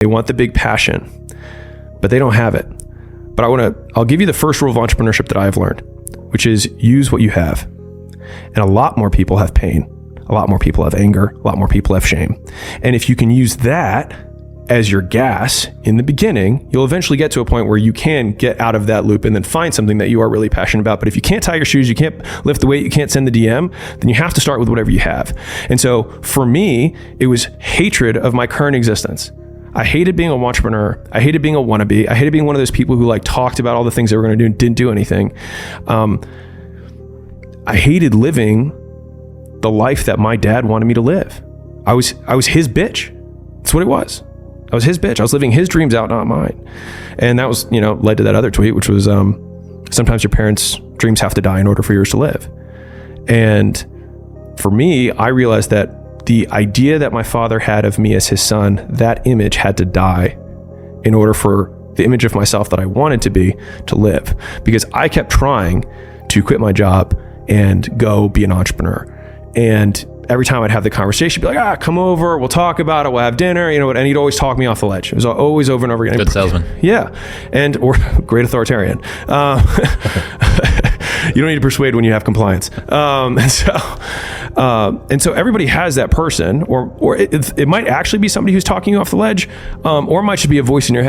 They want the big passion, but they don't have it. But I'll give you the first rule of entrepreneurship that I've learned, which is use what you have. And a lot more people have pain. A lot more people have anger. A lot more people have shame. And if you can use that as your gas in the beginning, you'll eventually get to a point where you can get out of that loop and then find something that you are really passionate about. But if you can't tie your shoes, you can't lift the weight, you can't send the DM, then you have to start with whatever you have. And so for me, it was hatred of my current existence. I hated being an entrepreneur. I hated being a wannabe. I hated being one of those people who like talked about all the things they were going to do and didn't do anything. I hated living the life that my dad wanted me to live. I was his bitch. That's what it was. I was his bitch. I was living his dreams out, not mine. And that was, led to that other tweet, which was, sometimes your parents' dreams have to die in order for yours to live. And for me, I realized that the idea that my father had of me as his son, that image had to die in order for the image of myself that I wanted to be to live. Because I kept trying to quit my job and go be an entrepreneur. And every time I'd have the conversation, be like, come over, we'll talk about it, we'll have dinner, and he'd always talk me off the ledge. It was always over and over again. Good salesman. Yeah. Or great authoritarian. You don't need to persuade when you have compliance. And so everybody has that person, or it might actually be somebody who's talking you off the ledge, or it might just be a voice in your head